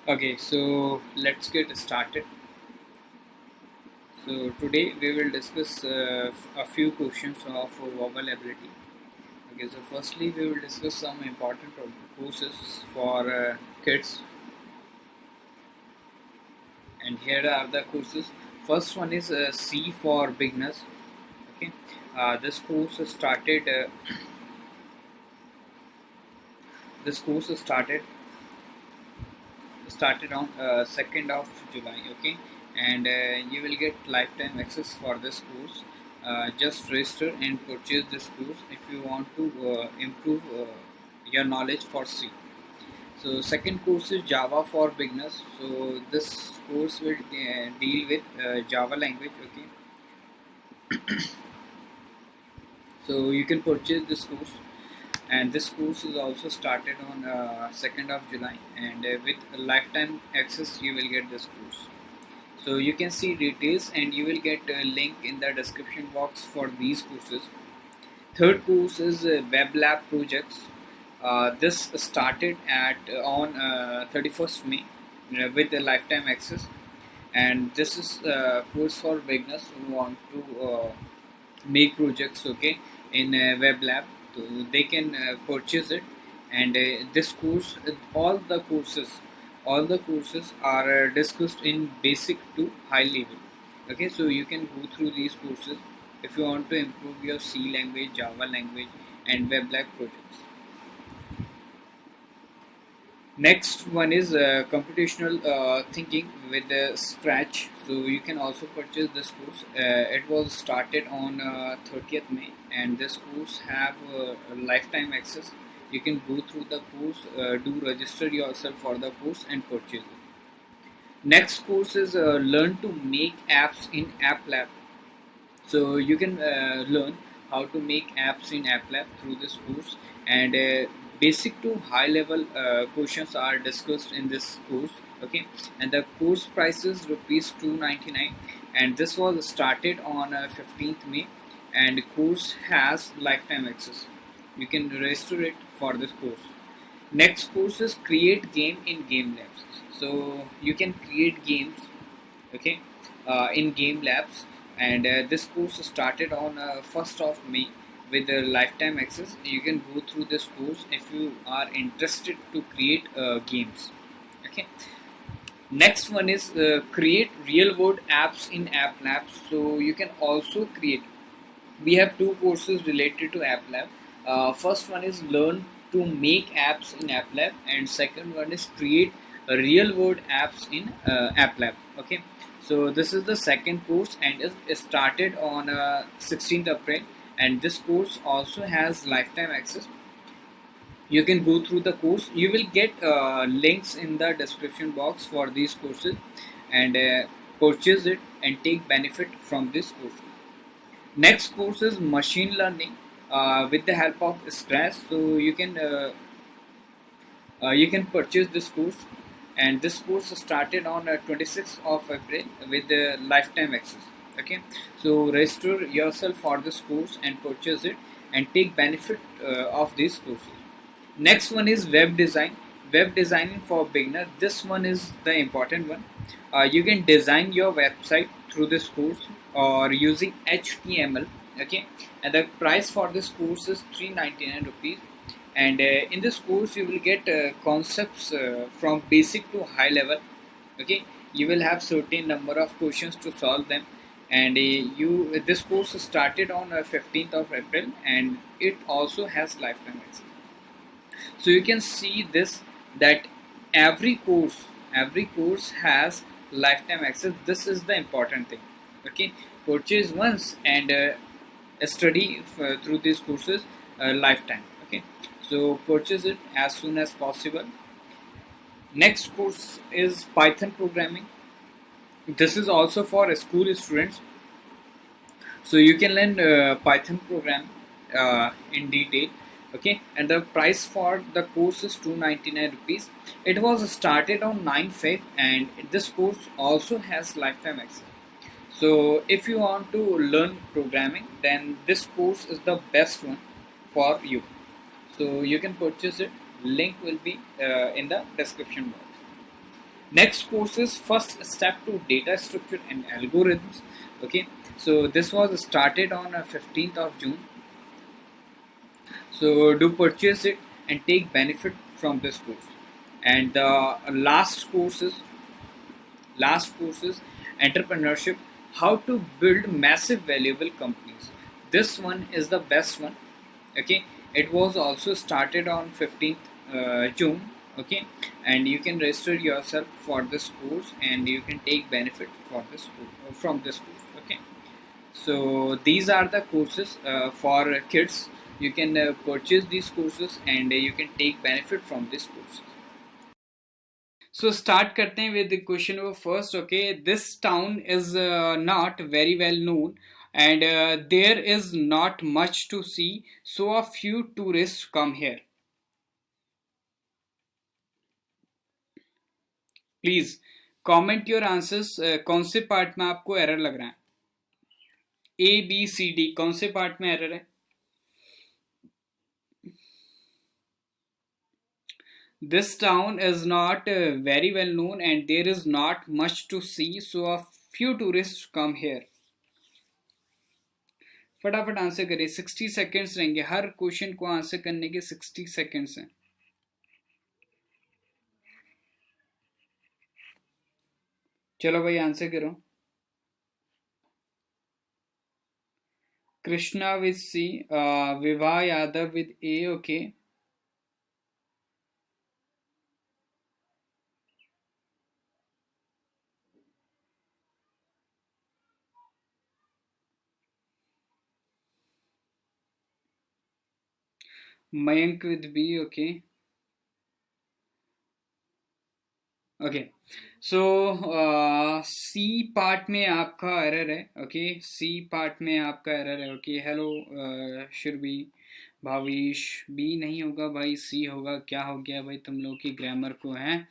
Okay, so let's get started. So today we will discuss a few questions of vowel ability. Okay, so firstly we will discuss some important courses for kids, and here are the courses. First one is C for beginners. Okay, this course started. This course started on 2nd of July. Okay, and you will get lifetime access for this course. Just register and purchase this course if you want to improve your knowledge for C. So second course is Java for beginners. So this course will deal with Java language. Okay, so you can purchase this course, and this course is also started on 2nd of July, and with lifetime access you will get this course. So you can see details, and you will get a link in the description box for these courses. Third course is web lab projects. This started at on 31st May with the lifetime access, and this is course for beginners who want to make projects, okay, in web lab. So they can purchase it, and this course, all the courses are discussed in basic to high level. Okay, so you can go through these courses if you want to improve your C language, Java language, and web lab projects. Next one is computational thinking with Scratch. So you can also purchase this course. It was started on 30th May, and this course have a lifetime access. You can go through the course, do register yourself for the course, and purchase it. Next course is learn to make apps in App Lab. So you can learn how to make apps in App Lab through this course, and basic to high level questions are discussed in this course. Okay, and the course price is rupees 299, and this was started on 15th May, and course has lifetime access. You can register it for this course. Next course is create game in Game Labs. So you can create games, okay, in Game Labs, and this course started on 1st of May with lifetime access. You can go through this course if you are interested to create games. Okay. Next one is create real world apps in App Labs. So you can also create. We have two courses related to App Lab. First one is learn to make apps in App Lab, and second one is create real world apps in App Lab. Okay, so this is the second course, and it started on 16th April, and this course also has lifetime access. You can go through the course. You will get links in the description box for these courses, and purchase it and take benefit from this course. Next course is machine learning with the help of Scratch. So you can purchase this course, and this course started on 26th of April with the lifetime access. Okay, so register yourself for this course and purchase it and take benefit of these courses. Next one is web design. Web designing for beginner. This one is the important one. You can design your website through this course or using HTML. Okay, and the price for this course is 399 rupees. And in this course, you will get concepts from basic to high level. Okay, you will have certain number of questions to solve them, and you this course started on 15th of April, and it also has lifetime access. So you can see this, that every course has lifetime access. This is the important thing. Okay, purchase once and study through these courses lifetime. Okay, so purchase it as soon as possible. Next course is Python programming. This is also for school students, so you can learn Python program in detail. Okay, and the price for the course is 299 rupees. It was started on 9 Feb, and this course also has lifetime access. So if you want to learn programming, then this course is the best one for you. So you can purchase it. Link will be in the description box. Next course is first step to data structure and algorithms. Okay, so this was started on 15th of June. So do purchase it and take benefit from this course. And the last course is entrepreneurship, how to build massive valuable companies. This one is the best one. Okay, it was also started on 15th June. Okay, and you can register yourself for this course and you can take benefit for this from this course. Okay, so these are the courses for kids. You can purchase these courses and you can take benefit from these courses. So start करते हैं with the question number first. Okay, this town is not very well known and there is not much to see, so a few tourists come here. Please comment your answers. कौन से part में आपको error लग रहा है? A B C D कौन से part में एरर है? This town is not very well known and there is not much to see, so a few tourists come here. फटाफट आंसर करिए, 60 सेकेंड्स रहेंगे, हर क्वेश्चन को आंसर करने के 60 सेकेंड्स हैं. चलो भाई आंसर करो. Krishna with C, Vivah Yadav with A. Okay, Mayank with B. Okay okay, so C part में आपका एरर है. ओके, सी पार्ट में आपका एरर है. ओके, हेलो शुरबी भावेश, बी नहीं होगा भाई, सी होगा. क्या हो गया भाई तुम लोग की ग्रामर को है?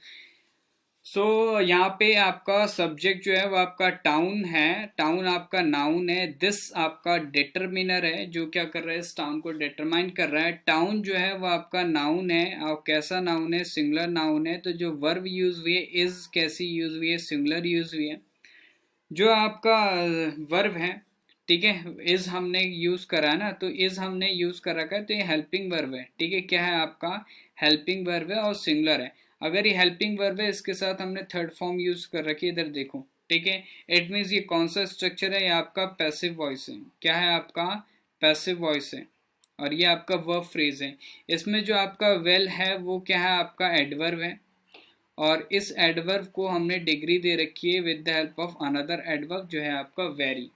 सो यहाँ पे आपका सब्जेक्ट जो है वो आपका टाउन है. टाउन आपका नाउन है. दिस आपका डिटरमिनर है जो क्या कर रहा है, इस टाउन को डिटरमाइन कर रहा है. टाउन जो है वो आपका नाउन है और कैसा नाउन है, सिंगुलर नाउन है. तो जो वर्ब यूज हुई है, इज कैसी यूज हुई है, सिंगुलर यूज हुई है. जो आपका वर्ब है, ठीक है, इज हमने यूज करा ना, तो इज हमने यूज कर रखा है, तो ये हेल्पिंग वर्ब है. ठीक है, क्या है आपका हेल्पिंग वर्ब है और सिंगुलर है. अगर ये हेल्पिंग वर्ब है, इसके साथ हमने थर्ड फॉर्म यूज कर रखी है, इधर देखो. ठीक है, इट मीन्स ये कौन सा स्ट्रक्चर है, ये आपका पैसिव वॉइस है. क्या है आपका पैसिव वॉइस है और ये आपका वर्ब फ्रेज है. इसमें जो आपका वेल है वो क्या है, आपका एडवर्ब है और इस एडवर्ब को हमने डिग्री दे रखी है with the help of another adverb जो है आपका वेरी.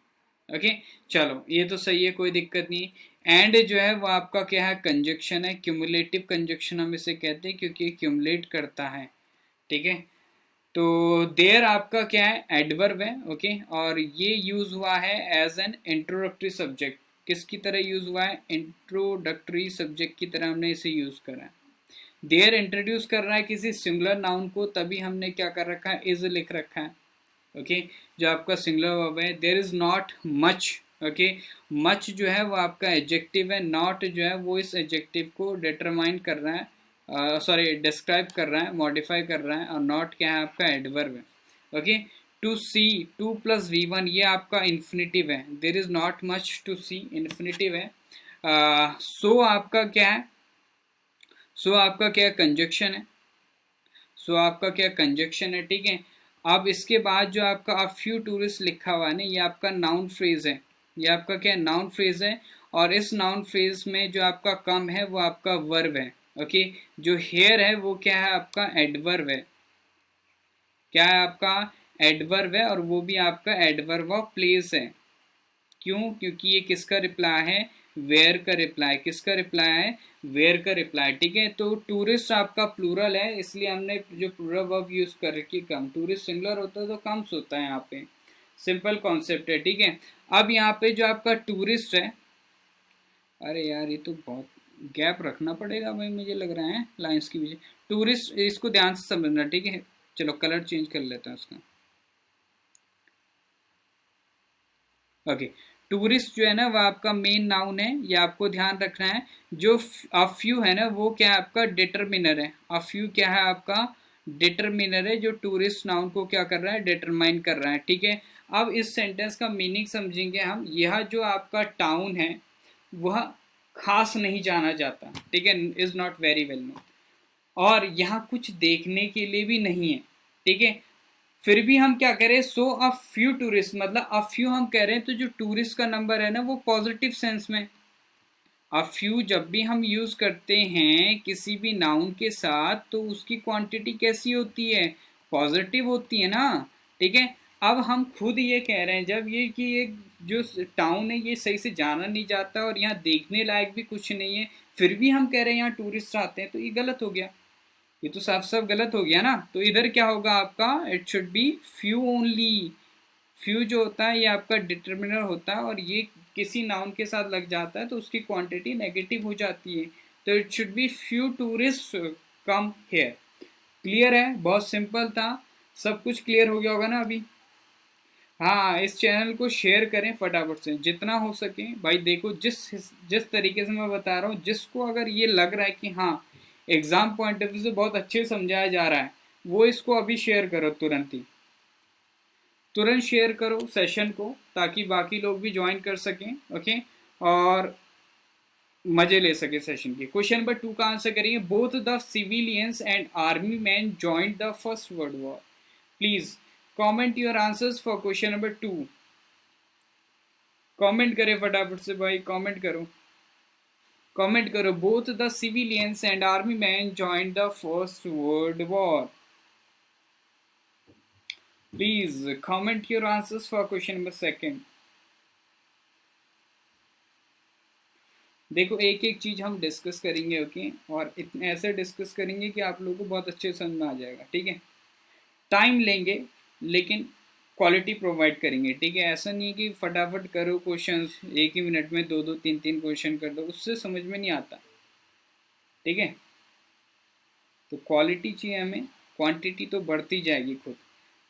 ओके, चलो ये तो सही है, कोई दिक्कत नहीं. एंड जो है वो आपका क्या है, कंजक्शन है. क्यूमुलेटिव कंजक्शन हम इसे कहते हैं क्योंकि क्यूमुलेट करता है. ठीक है, तो देयर आपका क्या है, एडवर्ब है. ओके, और ये यूज हुआ है एज एन इंट्रोडक्टरी सब्जेक्ट. किसकी तरह यूज हुआ है, इंट्रोडक्टरी सब्जेक्ट की तरह हमने इसे यूज करा है. देयर इंट्रोड्यूस कर रहा है किसी सिंगुलर नाउन को, तभी हमने क्या कर रखा है, इज लिख रखा है. ओके, जो आपका सिंगुलर वर्ब है. There is not much. Okay, much जो है वो आपका एडजेक्टिव है. नॉट जो है वो इस एडजेक्टिव को डिटरमाइन कर रहा है, सॉरी डिस्क्राइब कर रहा है, मॉडिफाई कर रहा है. और नॉट क्या है, आपका एडवर्ब है. Okay, to see, to plus V1 ये आपका इन्फिनेटिव है. There is not much to see, infinitive है. सो आपका क्या है, सो आपका क्या कंजक्शन है. सो आपका क्या कंजक्शन है. ठीक है, अब इसके बाद जो आपका अ फ्यू टूरिस्ट लिखा हुआ है ना, ये आपका नाउन फ्रेज है. ये आपका क्या नाउन फ्रेज है और इस नाउन फ्रेज में जो आपका कम है वो आपका वर्ब है. ओके, जो हेयर है वो क्या है, आपका एडवर्ब है. क्या है, आपका एडवर्ब है और वो भी आपका एडवर्ब ऑफ प्लेस है. क्यों, क्योंकि ये किसका रिप्लाई है, वेयर का रिप्लाई. किसका रिप्लाई है, वेयर का रिप्लाई. ठीक है, तो टूरिस्ट आपका प्लूरल है, इसलिए हमने जो प्लूरल वर्ब यूज कर रखी कम. टूरिस्ट सिंगुलर होता है तो कम्स होता है यहाँ पे. सिंपल कॉन्सेप्ट है. ठीक है, अब यहाँ पे जो आपका टूरिस्ट है, अरे यार ये तो बहुत गैप रखना पड़ेगा भाई, मुझे लग रहा है लाइंस के पीछे. टूरिस्ट, इसको ध्यान से समझना. ठीक है, चलो कलर चेंज कर लेता है उसका. ओके, टूरिस्ट जो है ना वो आपका मेन नाउन है, ये आपको ध्यान रखना है. जो अ फ्यू है ना वो क्या है, आपका डिटरमिनर है. अ फ्यू क्या है, आपका डिटरमिनर है जो टूरिस्ट नाउन को क्या कर रहा है, डिटरमाइन कर रहा है, ठीक है। अब इस सेंटेंस का मीनिंग समझेंगे हम। यह जो आपका टाउन है वह खास नहीं जाना जाता, ठीक है, is not very well known, और यहाँ कुछ देखने के लिए भी नहीं है, ठीक है। फिर भी हम क्या करें, सो अ फ्यू टूरिस्ट, मतलब अ फ्यू हम कह रहे हैं तो जो टूरिस्ट का नंबर है ना वो पॉजिटिव सेंस में। अ फ्यू जब भी हम यूज करते हैं किसी भी नाउन के साथ तो उसकी क्वांटिटी कैसी होती है, पॉजिटिव होती है ना, ठीक है। अब हम खुद ये कह रहे हैं जब ये कि ये जो टाउन है ये सही से जाना नहीं जाता और यहाँ देखने लायक भी कुछ नहीं है, फिर भी हम कह रहे हैं यहाँ टूरिस्ट आते हैं, तो ये गलत हो गया, ये तो साफ साफ गलत हो गया ना। तो इधर क्या होगा आपका, it should be few only. Few जो होता है ये आपका डिटर्मिनर होता है और ये किसी नाउन के साथ लग जाता है तो उसकी क्वांटिटी नेगेटिव हो जाती है, तो it should be few tourist come here. Clear है, बहुत सिंपल था, सब कुछ क्लियर हो गया होगा ना अभी। हाँ, इस चैनल को शेयर करें फटाफट से जितना हो सके भाई। देखो जिस जिस तरीके से मैं बता रहा हूँ, जिसको अगर ये लग रहा है कि हाँ एग्जाम पॉइंट ऑफ व्यू से बहुत अच्छे से समझाया जा रहा है, वो इसको अभी शेयर करो, तुरंत ही तुरंत शेयर करो सेशन को, ताकि बाकी लोग भी ज्वाइन कर सकें, ओके, और मजे ले सके सेशन के। क्वेश्चन नंबर 2 का आंसर करिए, both the civilians and army man joint the first world war. Please comment your answers for question number 2। Comment करें फटाफट से भाई, कमेंट करो, कमेंट करो। Both the civilians and army man joint the first world war. Please comment your answers for question number 2। देखो एक एक चीज हम डिस्कस करेंगे, ओके, और इतने ऐसे डिस्कस करेंगे कि आप लोगों को बहुत अच्छे से समझ में आ जाएगा, ठीक है। टाइम लेंगे लेकिन क्वालिटी प्रोवाइड करेंगे, ठीक है। ऐसा नहीं कि फटाफट करो क्वेश्चंस, एक ही मिनट में दो दो तीन तीन क्वेश्चन कर दो, उससे समझ में नहीं आता, ठीक है। तो क्वालिटी चाहिए हमें, क्वांटिटी तो बढ़ती जाएगी खुद।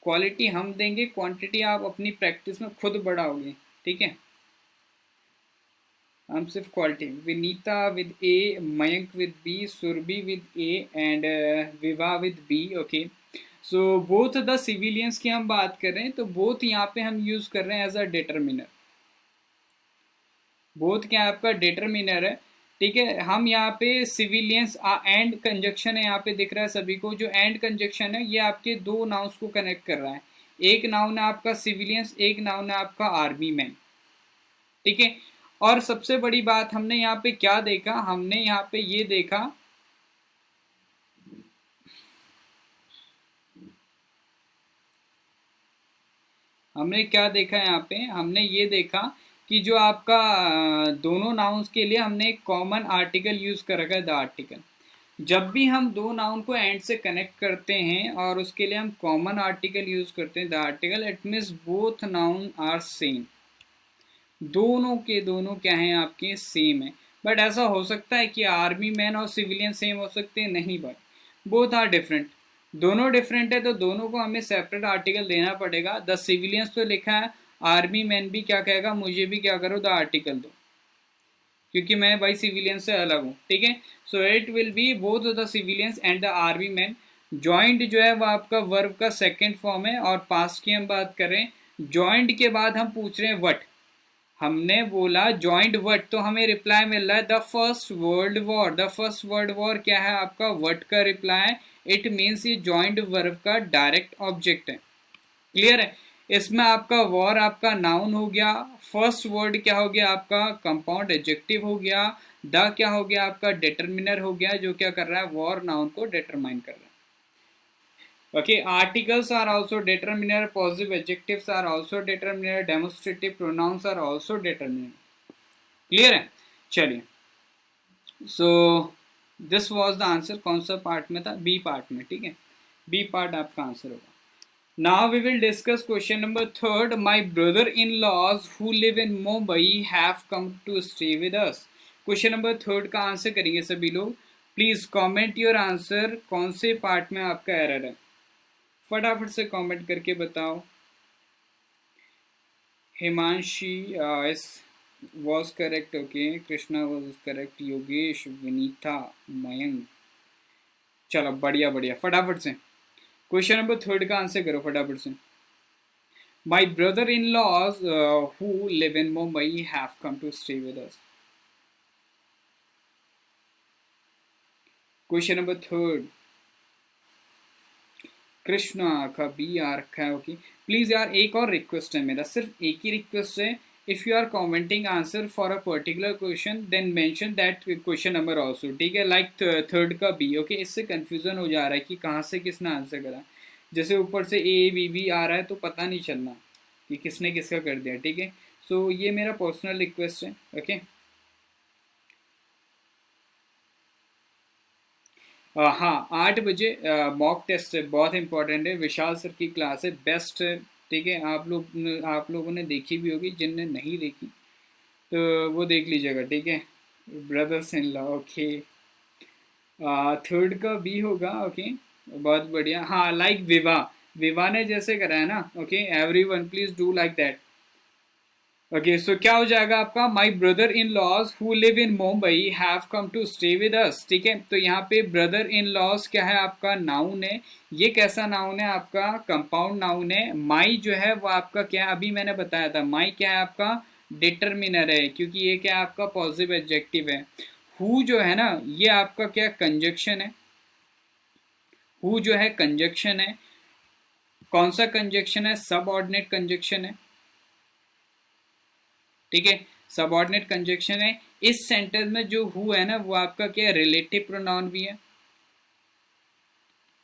क्वालिटी हम देंगे, क्वांटिटी आप अपनी प्रैक्टिस में खुद बढ़ाओगे, ठीक है। हम सिर्फ quality, Vinita with A, Mayank with B, Surabhi with A and Vivah with B, okay. So both the civilians की हम बात कर रहे हैं तो बोथ यहाँ पे हम यूज कर रहे हैं एज अ डिटरमिनर। बोथ क्या आपका डिटरमिनर है, ठीक है। हम यहाँ पे सिविलियंस एंड कंजक्शन है, यहाँ पे दिख रहा है सभी को, जो एंड कंजक्शन है ये आपके दो नाउन्स को कनेक्ट कर रहा है। एक नाउन है आपका सिविलियंस, एक नाउन है आपका आर्मी मैन, ठीक है। और सबसे बड़ी बात हमने यहाँ पे क्या देखा, हमने यहाँ पे ये देखा, हमने क्या देखा यहाँ पे, हमने ये देखा कि जो आपका दोनों नाउन्स के लिए हमने एक कॉमन आर्टिकल यूज कर रखा है, द आर्टिकल। जब भी हम दो नाउन को एंड से कनेक्ट करते हैं और उसके लिए हम कॉमन आर्टिकल यूज करते हैं, the article, it means both noun are same. दोनों के दोनों क्या हैं आपके, सेम है। बट ऐसा हो सकता है कि आर्मी मैन और सिविलियन सेम हो सकते हैं, नहीं भाई, बोथ आर डिफरेंट। दोनों डिफरेंट है तो दोनों को हमें सेपरेट आर्टिकल देना पड़ेगा। द सिविलियंस तो लिखा है, आर्मी मैन भी क्या कहेगा, मुझे भी क्या करो, द आर्टिकल दो, क्योंकि मैं भाई सिविलियन से अलग हूँ, ठीक है। So it will be both the civilians and the army man. Joint जो है वो आपका वर्ब का सेकेंड फॉर्म है, और पास्ट की हम बात करें, ज्वाइंट के बाद हम पूछ रहे हैं वट। हमने बोला ज्वाइंट वर्ड तो हमें रिप्लाई मिल रहा है the first world war. The first world war क्या है आपका, वर्ड का रिप्लाई। इट मीन्स ये ज्वाइंट वर्ब का डायरेक्ट ऑब्जेक्ट है। क्लियर है, इसमें आपका वॉर आपका नाउन हो गया, फर्स्ट वर्ड क्या हो गया आपका, कंपाउंड एडजेक्टिव हो गया, द क्या हो गया आपका, डिटरमिनर हो गया, जो क्या कर रहा है, वॉर नाउन को डिटरमाइन कर रहा है। Okay, articles are also determiner, positive adjectives are also determiner, demonstrative pronouns are also determiner. Clear है, चलिए। So this was the answer, कौन सा पार्ट में था, बी पार्ट में, ठीक है। बी पार्ट आपका आंसर होगा। Now we will discuss question number 3. My brother-in-laws who live in Mumbai have come to stay with us. Question number 3 का आंसर करेंगे सभी लोग। प्लीज कमेंट योर आंसर, कौन से पार्ट में आपका एरर है, फटाफट से कमेंट करके बताओ। Himanshi is was correct, okay, Krishna was correct, Yogesh, Vinita, Mayank, चलो बढ़िया बढ़िया, फटाफट से क्वेश्चन नंबर थर्ड का आंसर करो फटाफट से। My brother in laws who live in Mumbai have come to stay with us. Question number third, Krishna का बी आ रखा है। ओके प्लीज यार, एक और रिक्वेस्ट है मेरा, सिर्फ एक ही रिक्वेस्ट है। If you are commenting answer for a particular question then mention that question number also, ठीक है, लाइक थर्ड का बी। ओके इससे कंफ्यूजन हो जा रहा है कि कहाँ से किसने आंसर करा। जैसे ऊपर से ए बी बी आ रहा है तो पता नहीं चलना कि किसने किसका कर दिया, ठीक है। सो ये मेरा पर्सनल रिक्वेस्ट है। ओके हाँ 8 बजे मॉक टेस्ट है, बहुत इंपॉर्टेंट है, विशाल सर की क्लास है, बेस्ट है, ठीक है। आप लोगों ने देखी भी होगी, जिनने नहीं देखी तो वो देख लीजिएगा, ठीक है। Brothers in law, okay third का बी होगा। ओके बहुत बढ़िया। हाँ लाइक विवा, विवा ने जैसे करा है ना। Okay everyone please do like that. Okay so क्या हो जाएगा आपका, my brother in laws who live in Mumbai have come to stay with us, ठीक है। तो यहाँ पे ब्रदर इन लॉज क्या है आपका, नाउन है। ये कैसा नाउन है आपका, कंपाउंड नाउन है। माई जो है वो आपका क्या है, अभी मैंने बताया था, माई क्या है आपका डिटर्मिनर है, क्योंकि ये क्या है आपका पॉजिटिव एडजेक्टिव है। हु जो है ना ये आपका क्या कंजक्शन है, हु जो है कंजक्शन है। कौन सा कंजक्शन है, सबऑर्डिनेट कंजक्शन है, ठीक है, सबऑर्डिनेट कंजक्शन है। इस सेंटेंस में जो हु है ना वो आपका क्या है, रिलेटिव प्रोनाउन भी है,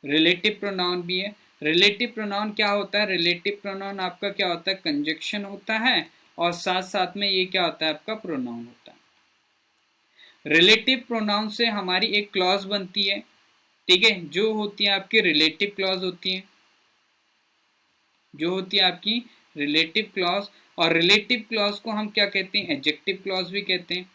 रिलेटिव प्रोनाउन भी है। रिलेटिव प्रोनाउन क्या होता है, रिलेटिव प्रोनाउन आपका क्या होता है, कंजक्शन होता है, और साथ साथ में ये क्या होता है आपका प्रोनाउन होता है। रिलेटिव प्रोनाउन से हमारी एक क्लॉज बनती है, ठीक है, जो होती है आपकी रिलेटिव क्लॉज होती है, जो होती है आपकी रिलेटिव क्लॉज। और रिलेटिव क्लॉज को हम क्या कहते हैं, एडजेक्टिव क्लॉज भी कहते हैं।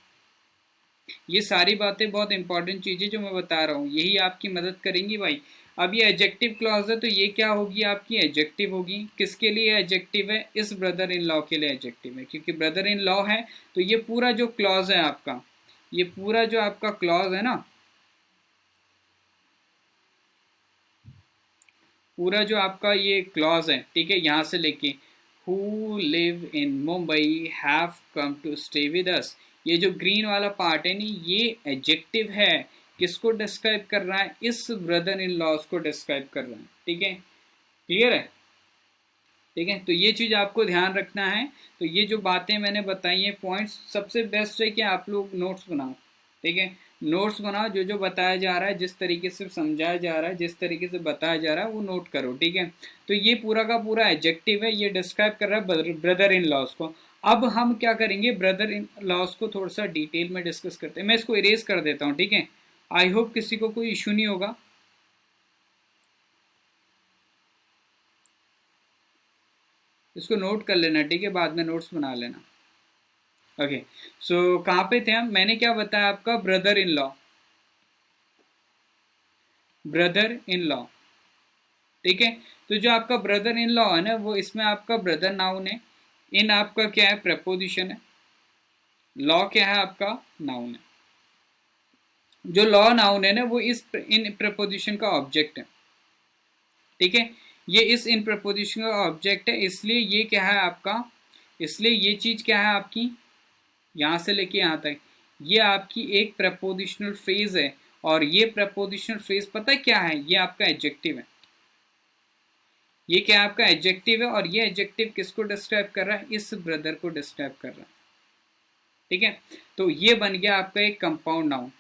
ये सारी बातें बहुत इंपॉर्टेंट चीजें जो मैं बता रहा हूँ यही आपकी मदद करेंगी भाई। अब ये एडजेक्टिव क्लॉज है तो ये क्या होगी आपकी, एडजेक्टिव होगी। किसके लिए एडजेक्टिव है, इस ब्रदर इन लॉ के लिए एडजेक्टिव है, क्योंकि ब्रदर इन लॉ है तो ये पूरा जो क्लॉज है आपका, ये पूरा जो आपका क्लॉज है ना, पूरा जो आपका ये क्लॉज है, ठीक है, यहाँ से लेके who live in Mumbai have come to stay with us, ये जो ग्रीन वाला पार्ट है नी ये एडजेक्टिव है। किसको डिस्क्राइब कर रहा है, इस ब्रदर इन लॉज को डिस्क्राइब कर रहा है, ठीक है, क्लियर है, ठीक है। तो ये चीज आपको ध्यान रखना है। तो ये जो बातें मैंने बताई हैं पॉइंट्स, सबसे बेस्ट है कि आप लोग नोट्स बनाओ, ठीक है, नोट्स बनाओ, जो जो बताया जा रहा है, जिस तरीके से समझाया जा रहा है, जिस तरीके से बताया जा रहा है वो नोट करो, ठीक है। तो ये पूरा का पूरा एडजेक्टिव है, ये डिस्क्राइब कर रहा है ब्रदर इन लॉज को। अब हम क्या करेंगे, ब्रदर इन लॉज को थोड़ा सा डिटेल में डिस्कस करते हैं। मैं इसको इरेज कर देता हूँ, ठीक है, आई होप किसी को कोई इशू नहीं होगा। इसको नोट कर लेना, ठीक है, बाद में नोट्स बना लेना। ओके सो कहाँ पे थे हम, मैंने क्या बताया आपका, brother in law, brother in law, ठीक है। तो जो आपका ब्रदर इन लॉ है ना वो इसमें आपका ब्रदर नाउन है, इन आपका क्या है प्रपोजिशन है, लॉ क्या है आपका नाउन है। जो लॉ नाउन है ना वो इस इन प्रपोजिशन का ऑब्जेक्ट है, ठीक है, ये इस इन प्रपोजिशन का ऑब्जेक्ट है, इसलिए ये क्या है आपका, इसलिए ये चीज क्या है आपकी, यहाँ से लेके यहाँ तक ये आपकी एक प्रपोजिशनल फ्रेज है। और ये प्रपोजिशनल फ्रेज पता है क्या है, ये आपका एडजेक्टिव है, ये क्या आपका एडजेक्टिव है, और ये एडजेक्टिव किसको डिस्क्राइब कर रहा है, इस ब्रदर को डिस्क्राइब कर रहा है, ठीक है। तो ये बन गया आपका एक कंपाउंड नाउन,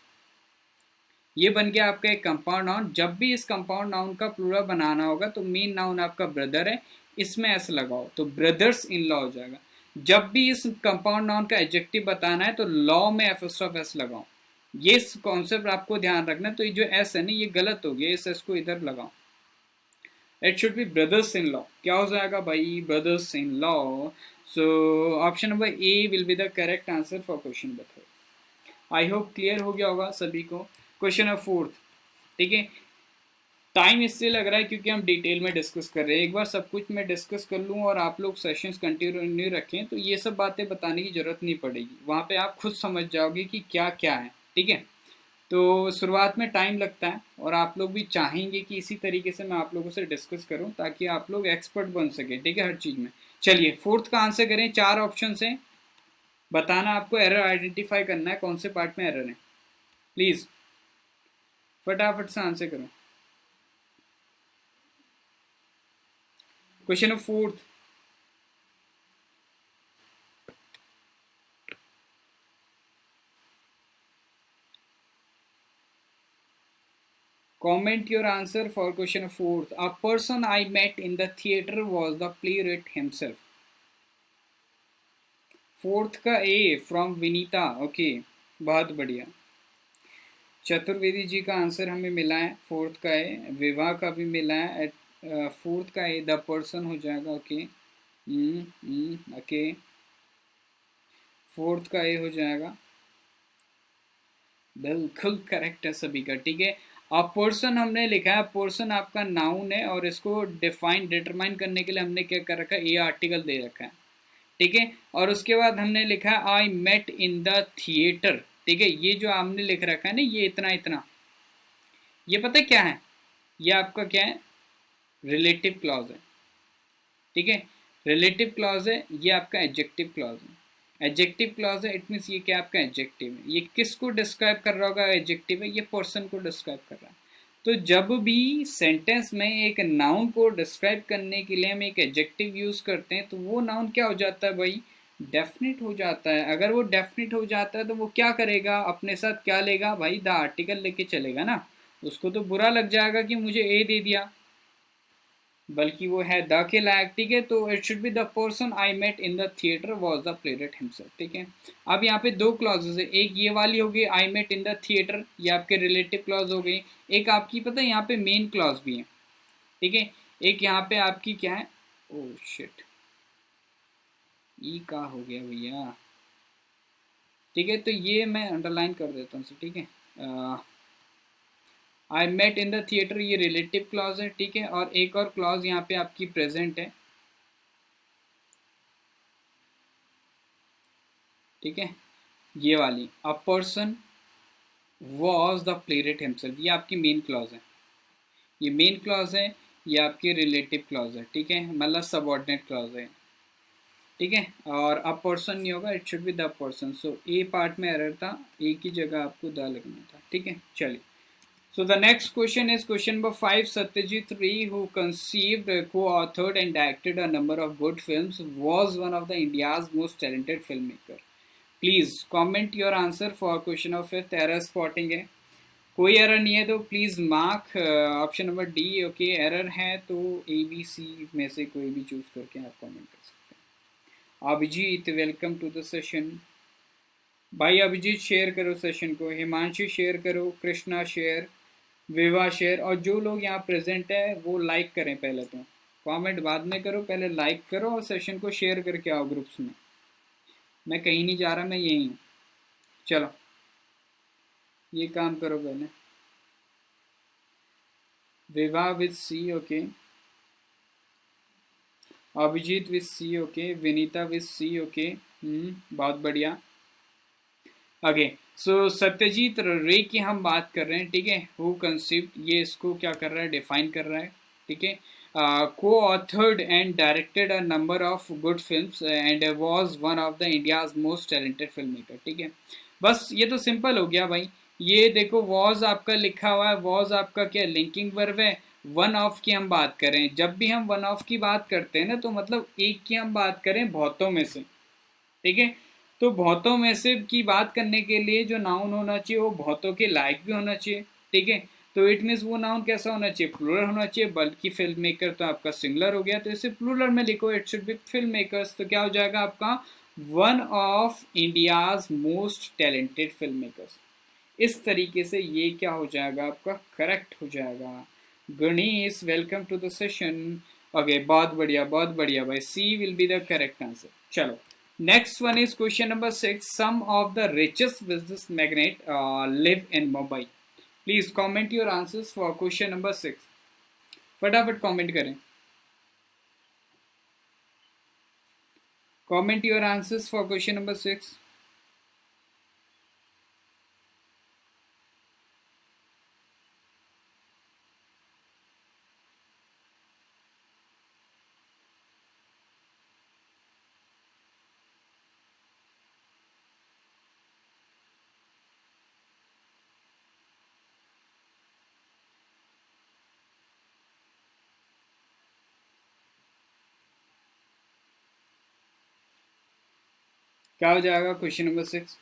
ये बन गया आपका एक कंपाउंड नाउन। जब भी इस कंपाउंड नाउन का प्लूरल बनाना होगा तो मेन नाउन आपका ब्रदर है, इसमें एस लगाओ तो ब्रदर्स इन लॉ हो जाएगा। जब भी इस कंपाउंड नाउन का एडजेक्टिव बताना है तो लॉ में एफिस्ट्रॉफ एस लगाओ। ये कॉन्सेप्ट आपको ध्यान रखना। तो ये जो एस है ना ये गलत हो गया, इस एस को इधर लगाओ, it should B brothers in law. क्या हो जाएगा भाई, brothers in law. So option number A will be the correct answer for question number 3। I hope clear हो गया होगा सभी को। क्वेश्चन नंबर 4, ठीक है, टाइम इससे लग रहा है क्योंकि हम डिटेल में डिस्कस कर रहे हैं। एक बार सब कुछ मैं डिस्कस कर लूँ और आप लोग सेशंस कंटिन्यू रखें तो ये सब बातें बताने की जरूरत नहीं पड़ेगी, वहाँ पे आप खुद समझ जाओगे कि क्या क्या है, ठीक है। तो शुरुआत में टाइम लगता है और आप लोग भी चाहेंगे कि इसी तरीके से मैं आप लोगों से डिस्कस करूं ताकि आप लोग एक्सपर्ट बन सके, ठीक है, हर चीज़ में। चलिए फोर्थ का आंसर करें, चार ऑप्शन हैं, बताना आपको, एरर आइडेंटिफाई करना है कौन से पार्ट में एरर है, प्लीज़ फटाफट से आंसर करो। Question of fourth, comment your answer for question of fourth. A person I met in the theater was the playwright himself. Fourth का ए फ्रॉम विनीता, ओके, बहुत बढ़िया। चतुर्वेदी जी का आंसर हमें मिला है, फोर्थ का ए। विवाह का भी मिला है, फोर्थ का ए द पर्सन हो जाएगा, ओके। ओके, फोर्थ का ए हो जाएगा, बिल्कुल करेक्ट है सभी का, ठीक है। अब पर्सन हमने लिखा है, पर्सन आपका नाउन है और इसको डिफाइन डिटरमाइन करने के लिए हमने क्या कर रखा है, ए आर्टिकल दे रखा है, ठीक है। और उसके बाद हमने लिखा है I met in the theatre, ठीक है। ये जो हमने लिख रखा है ना, ये इतना इतना, ये पता है क्या है, ये आपका क्या है, रिलेटिव क्लॉज है, ठीक है। रिलेटिव क्लॉज है, ये आपका एडजेक्टिव क्लॉज है। एडजेक्टिव क्लॉज है, इट मीन्स ये क्या आपका एडजेक्टिव है। ये किसको डिस्क्राइब कर रहा होगा, एडजेक्टिव है, ये पर्सन को डिस्क्राइब कर रहा है। तो जब भी सेंटेंस में एक नाउन को डिस्क्राइब करने के लिए हम एक एडजेक्टिव यूज करते हैं तो वो नाउन क्या हो जाता है भाई, डेफिनिट हो जाता है। अगर वो डेफिनिट हो जाता है तो वो क्या करेगा, अपने साथ क्या लेगा भाई, द आर्टिकल लेके चलेगा ना। उसको तो बुरा लग जाएगा कि मुझे ए दे दिया, बल्कि वो है द के लायक, ठीक है। तो it should be the person I met in the theatre was the playwright himself, ठीक है। अब यहाँ पे दो क्लॉजेज है, एक ये वाली हो गई I met in the theatre, ये आपके रिलेटिव क्लॉज हो गई। एक आपकी पता है यहाँ पे मेन क्लॉज भी है, ठीक है। एक यहाँ पे आपकी क्या है, ओ शिट, ई का हो गया भैया, ठीक है। तो ये मैं अंडरलाइन कर देता हूँ, ठीक है। I met in the theatre, ये रिलेटिव क्लॉज है, ठीक है। और एक और क्लॉज यहाँ पे आपकी प्रेजेंट है, ठीक है, ये वाली, a person was the playwright himself, ये आपकी मेन क्लॉज है, ये मेन क्लॉज है, ये आपकी रिलेटिव क्लॉज है, ठीक है, मतलब सबऑर्डिनेट क्लॉज है, ठीक है। और अ पर्सन नहीं होगा, it should be the person. So A part में एरर था, ए की जगह आपको द लगना था, ठीक है। चलिए, so the next question is question number 5. Satyajit Ray, who conceived, co-authored and directed a number of good films, was one of the India's most talented filmmaker. Please comment your answer for question of fifth. Error spotting है, कोई error नहीं है तो please mark option number D, okay. Error है तो A B C में से कोई भी चूज करके आप कमेंट कर सकते हैं। Abhijit, welcome to the session. भाई अभिजीत शेयर करो सेशन को, हिमांशु शेयर करो, कृष्णा शेयर, विवाह शेयर, और जो लोग यहाँ प्रेजेंट है वो लाइक करें पहले, तो कमेंट बाद में करो, पहले लाइक करो और सेशन को शेयर करके आओ ग्रुप्स में। मैं कहीं नहीं जा रहा, मैं यहीं हूँ। चलो ये काम करो पहले। Vivah with C, okay. Abhijit with C, okay. Vinita with C, okay. बहुत बढ़िया। ओके, सो सत्यजीत रे की हम बात कर रहे हैं, ठीक है। हु कंसीव्ड, ये इसको क्या कर रहा है, डिफाइन कर रहा है, ठीक है। को authored and directed a number of good films and was one of the India's most talented film maker, ठीक है। बस ये तो सिंपल हो गया भाई। ये देखो वॉज आपका लिखा हुआ है, वॉज आपका क्या लिंकिंग वर्ब है। वन ऑफ की हम बात करें, जब भी हम वन ऑफ की बात करते हैं ना तो मतलब एक की हम बात करें बहुतों में से, ठीक है। तो बहुतों में से की बात करने के लिए जो नाउन होना चाहिए वो बहुतों के लायक भी होना चाहिए, ठीक है। तो इट मीन्स वो नाउन कैसा होना चाहिए, प्लूरल होना चाहिए। बल्कि फिल्म मेकर तो आपका सिंगुलर हो गया, तो इसे प्लूरल में लिखो, it should B film makers. तो क्या हो जाएगा आपका, one of India's most talented film makers. इस तरीके से ये क्या हो जाएगा आपका, करेक्ट हो जाएगा। Ganesh, welcome to the session. Okay, बहुत बढ़िया भाई, C will be the correct answer. चलो next one is question number 6. Some of the richest business magnate live in Mumbai. Please comment your answers for question number 6. फटाफट comment करें, comment your answers for question number 6. क्या हो जाएगा question number 6?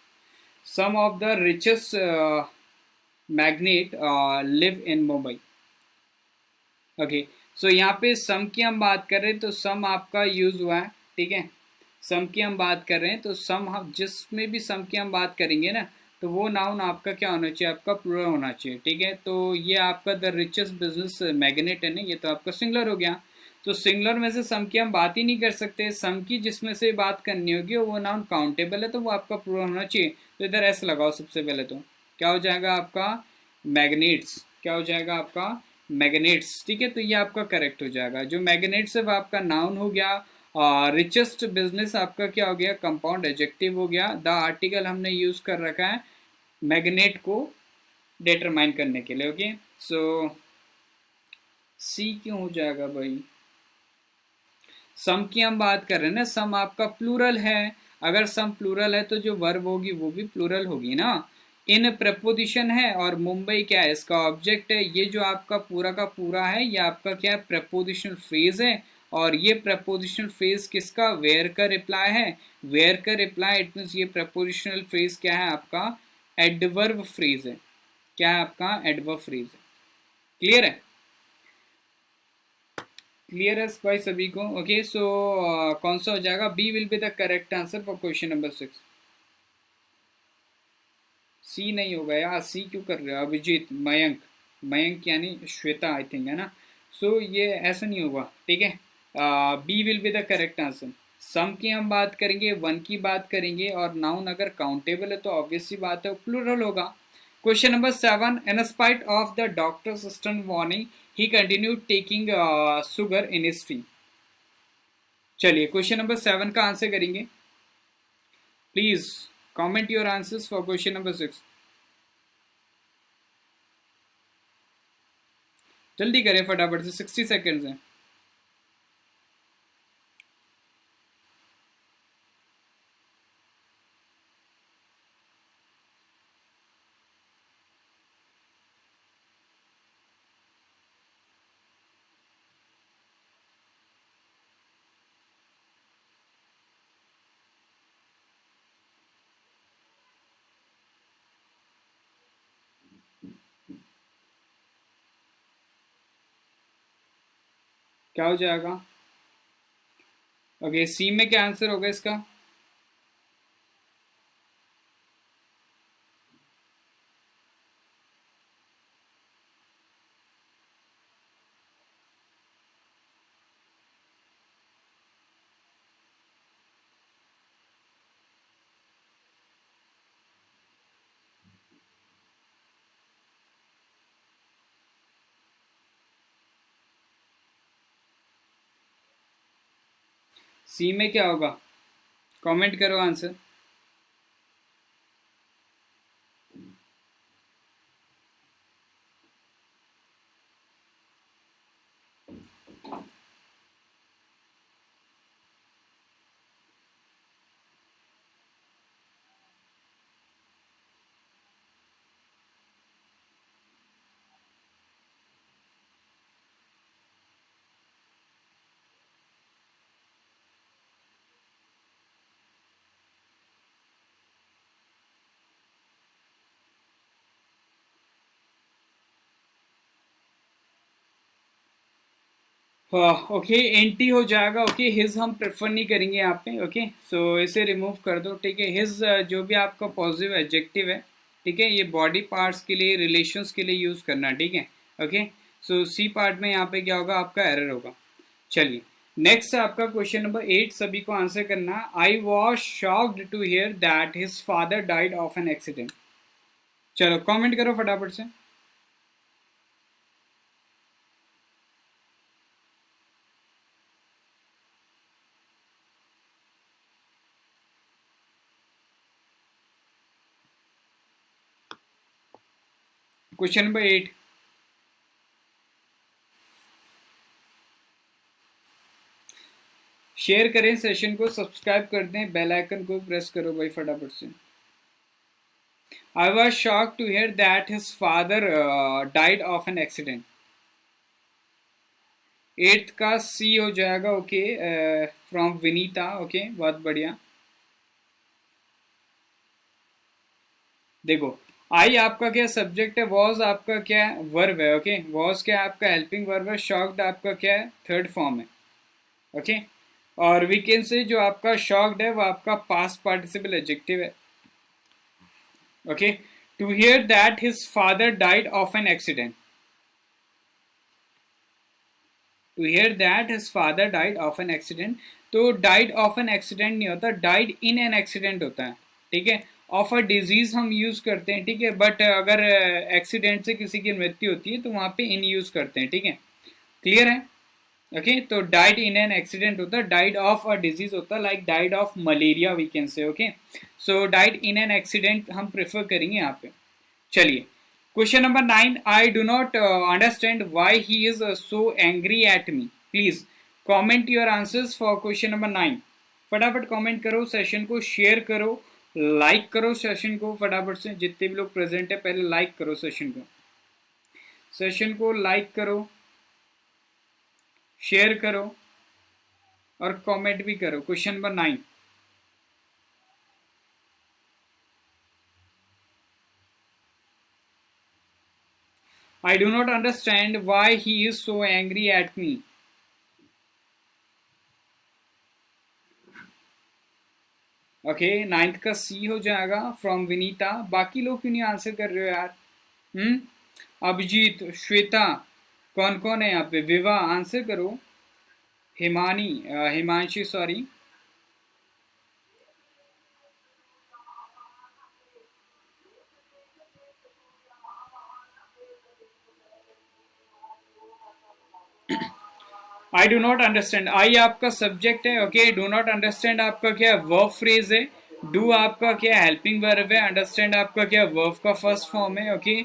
Some of the richest magnate live in Mumbai. Okay, so यहाँ पे सम की हम बात कर रहे हैं तो सम आपका यूज हुआ है, ठीक है। सम की हम बात कर रहे हैं तो सम, हम जिसमें भी सम की हम बात करेंगे ना, तो वो नाउन आपका क्या होना चाहिए, आपका प्लूरल होना चाहिए, ठीक है। तो ये आपका द रिचेस्ट बिजनेस मैग्नेट है ना, ये तो आपका सिंगुलर हो गया। तो सिंगुलर में से सम की हम बात ही नहीं कर सकते, सम की जिसमें से बात करनी होगी वो नाउन काउंटेबल है तो वो आपका प्लूरल होना चाहिए। तो इधर एस लगाओ सबसे पहले, तो क्या हो जाएगा आपका मैग्नेट्स, क्या हो जाएगा आपका मैग्नेट्स, ठीक है। तो ये आपका करेक्ट हो जाएगा। जो मैग्नेट्स है वो आपका नाउन हो गया, रिचेस्ट बिजनेस आपका क्या हो गया, कंपाउंड एडजेक्टिव हो गया। द आर्टिकल हमने यूज कर रखा है मैग्नेट को डिटरमाइन करने के लिए। ओके, सो सी क्यों हो जाएगा भाई? सम की हम बात कर रहे हैं ना, सम आपका प्लूरल है। अगर सम प्लूरल है तो जो वर्ब होगी वो भी प्लूरल होगी ना। इन प्रपोजिशन है और मुंबई क्या है, इसका ऑब्जेक्ट है। ये जो आपका पूरा का पूरा है ये आपका क्या है, प्रपोजिशनल फ्रेज है। और ये प्रपोजिशनल फ्रेज किसका, वेयर का रिप्लाई है। वेयर का रिप्लाई, इट मीन्स ये प्रपोजिशनल फ्रेज क्या है आपका, एडवर्ब फ्रेज है। क्या है आपका, एडवर्ब फ्रेज है। क्लियर है? क्लियर है भाई सभी को? ओके, सो कौन सा हो जाएगा, B will be the correct answer for question number 6। C नहीं होगा यार, सी क्यों कर रहे हो अभिजीत? मयंक, मयंक यानी श्वेता आई थिंक, है ना। सो ये ऐसा नहीं होगा, ठीक है। B will be the correct answer. Some की हम बात करेंगे, वन की बात करेंगे, और नाउन अगर काउंटेबल है तो ऑब्वियस सी बात है प्लूरल होगा। Question number 7, in spite of the doctors stern warning he continued taking sugar in his T. चलिए क्वेश्चन नंबर 7 का आंसर करेंगे। Please comment your answers for question number 6। जल्दी करें फटाफट से, 60 सेकेंड्स हैं। क्या हो जाएगा? ओके, सी में क्या आंसर होगा इसका? सी में क्या होगा, कमेंट करो आंसर। ओके, एंटी हो जाएगा। ओके, हिज हम प्रेफर नहीं करेंगे यहाँ पे। ओके, सो इसे रिमूव कर दो, ठीक है। हिज जो भी आपका पॉजिटिव एडजेक्टिव है, ठीक है, ये बॉडी पार्ट्स के लिए, रिलेशंस के लिए यूज करना, ठीक है। ओके, सो सी पार्ट में यहाँ पे क्या होगा, आपका एरर होगा। चलिए नेक्स्ट आपका क्वेश्चन नंबर 8 सभी को आंसर करना। I was shocked to hear that his father died of an accident. चलो कमेंट करो फटाफट से। Question number 8। शेयर करें सेशन को, सब्सक्राइब कर दें, बेल आइकन को प्रेस करो भाई फटाफट से। I was shock to hear that his father died of an accident. Eighth का सी हो जाएगा। Okay, from Vinita. ओके, बहुत बढ़िया। देखो, आई आपका क्या सब्जेक्ट है, वॉज आपका क्या है, वर्ब है। ओके, वॉज क्या है आपका हेल्पिंग वर्ब है, शॉक्ड आपका क्या है, थर्ड फॉर्म है। ओके, और वी कैन से जो आपका शॉक्ड है वो आपका पास्ट पार्टिसिपल एडजेक्टिव है। Okay, to hear that his father died of an accident, to hear that his father died of an accident, तो डाइड ऑफ एन एक्सीडेंट नहीं होता, डाइड इन एन एक्सीडेंट होता है। ठीक है, ऑफ अ डिजीज हम use करते हैं, ठीक है, बट अगर एक्सीडेंट से किसी की मृत्यु होती है तो वहां पे इन यूज करते हैं। ठीक है, क्लियर है। ओके, तो डाइड इन एन एक्सीडेंट होता है, डाइड ऑफ अ डिजीज होता है, like died of malaria we can say. Okay, so died in an accident हम प्रेफर करेंगे यहाँ पे। चलिए, question number 9, I do not understand why he is so angry at me, please comment your answers for question number 9। फटाफट comment करो, session को share करो, like करो सेशन को फटाफट से, जितने भी लोग प्रेजेंट है पहले लाइक करो सेशन को, सेशन को लाइक करो, शेयर करो और कमेंट भी करो। Question number 9, I do not understand why he is so angry at me. Okay, ninth का सी हो जाएगा फ्रॉम विनीता। बाकी लोग क्यों नहीं आंसर कर रहे हो यार? अभिजीत, श्वेता, कौन कौन है यहाँ पे? विवाह आंसर करो, Himani, Himanshi sorry. I do not understand, I आपका सब्जेक्ट है। ओके, डू नॉट अंडरस्टैंड आपका क्या वर्ब फ्रेज है, डू आपका क्या हेल्पिंग वर्ब है, अंडरस्टैंड आपका क्या वर्ब का फर्स्ट फॉर्म है। ओके,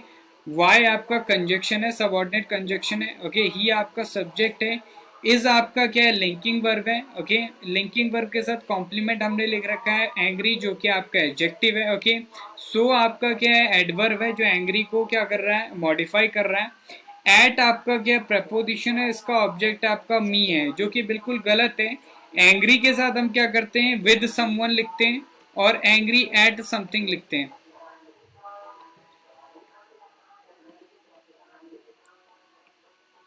वाई आपका कंजक्शन है, सबऑर्डिनेट कंजक्शन है। ओके, ही आपका सब्जेक्ट है, इज आपका क्या है, लिंकिंग वर्ब है। ओके, लिंकिंग वर्ब के साथ कॉम्प्लीमेंट हमने लिख रखा है एंग्री, जो कि आपका एडजेक्टिव है। ओके, सो आपका क्या है, एडवर्ब है, जो एंग्री को क्या कर रहा है, मॉडिफाई कर रहा है। एट आपका क्या प्रपोजिशन है, इसका ऑब्जेक्ट आपका मी है, जो कि बिल्कुल गलत है। एंग्री के साथ हम क्या करते हैं, विद समवन लिखते हैं और एंग्री एट समथिंग लिखते हैं।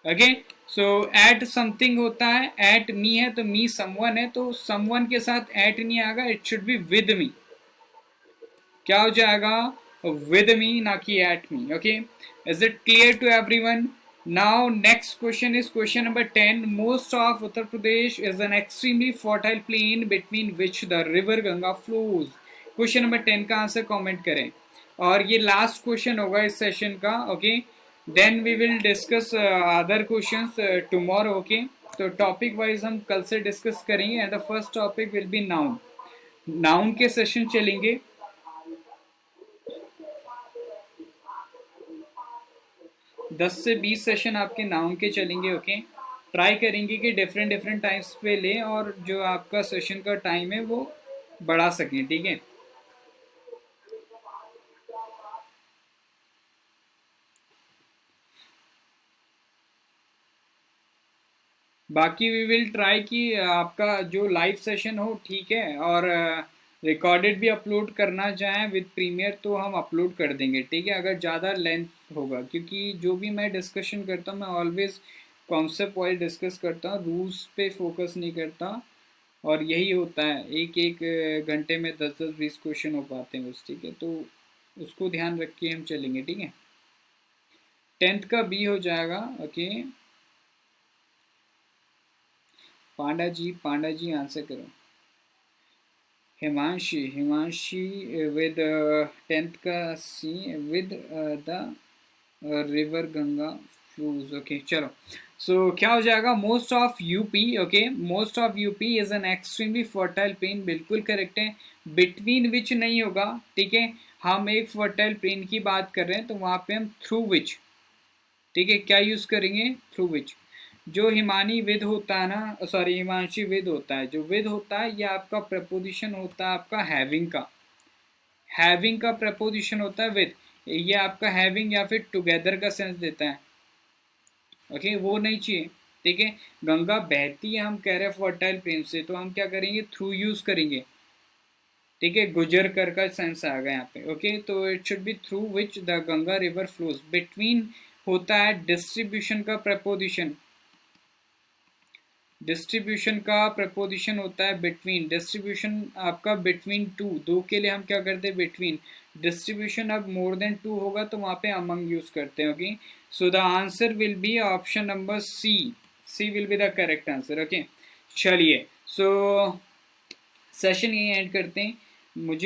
ओके, सो एट समथिंग होता है, एट मी है तो मी समवन है, तो समवन के साथ एट नहीं आएगा, it should be with me. क्या हो जाएगा, विद मी, ना कि at me. Okay, is it clear to everyone? Now next question is question number 10. Most of Uttar Pradesh is an extremely fertile plain between which the river Ganga flows. Question number 10 का answer comment करें, और ये last question होगा इस session का। Okay, then we will discuss other questions tomorrow. Okay, तो topic wise हम कल से डिस्कस करेंगे, and the first topic will be noun. Noun के सेशन चलेंगे, 10 से 20 सेशन आपके नाउन के चलेंगे। ओके, ट्राई करेंगे कि डिफरेंट डिफरेंट टाइम्स पे लें और जो आपका सेशन का टाइम है वो बढ़ा सकें। ठीक है, बाकी वी विल ट्राई कि आपका जो लाइव सेशन हो, ठीक है, और रिकॉर्डेड भी अपलोड करना चाहें विद प्रीमियर तो हम अपलोड कर देंगे। ठीक है, अगर ज़्यादा लेंथ होगा, क्योंकि जो भी मैं डिस्कशन करता हूँ मैं ऑलवेज कॉन्सेप्ट वाइज डिस्कस करता हूँ, रूल्स पे फोकस नहीं करता, और यही होता है, एक एक घंटे में 10-10 20 क्वेश्चन हो पाते हैं बस। ठीक है, तो उसको ध्यान रख के हम चलेंगे। ठीक है, 10th का बी हो जाएगा। ओके, पांडा जी आंसर करो। हिमांशी, हिमांशी विद 10th का C, with the river Ganga flows. Okay, चलो, सो क्या हो जाएगा, most of UP. Okay, most of UP is an extremely fertile plain, बिल्कुल करेक्ट है। बिटवीन विच नहीं होगा, ठीक है, हम एक फर्टाइल प्लेन की बात कर रहे हैं तो वहां पे हम थ्रू विच, ठीक है, क्या यूज करेंगे, थ्रू विच। जो हिमानी विद होता है ना, सॉरी हिमांशी विद होता है, जो विद होता है ये आपका प्रपोजिशन होता है आपका हैविंग का, हैविंग का प्रपोजिशन होता है विद, ये आपका हैविंग या फिर टुगेदर का सेंस देता है। ओके, वो नहीं चाहिए। ठीक है, गंगा बहती है, हम कह रहे हैं फर्टाइल प्लेन से, तो हम क्या करेंगे, थ्रू यूज करेंगे। ठीक है, गुजर कर का सेंस आ गया यहाँ पे। ओके, तो it should B through which the Ganga river flows. Between होता है डिस्ट्रीब्यूशन का प्रपोजिशन, डिस्ट्रीब्यूशन का प्रपोजिशन होता है बिटवीन। डिस्ट्रीब्यूशन आपका बिटवीन टू, दो के लिए हम क्या करते हैं बिटवीन। डिस्ट्रीब्यूशन अब मोर देन टू होगा तो वहां पे अमंग यूज करते हैं। Okay, so the answer will be option number C, C will be the correct answer. Okay, चलिए सो सेशन ये एंड करते हैं। मुझे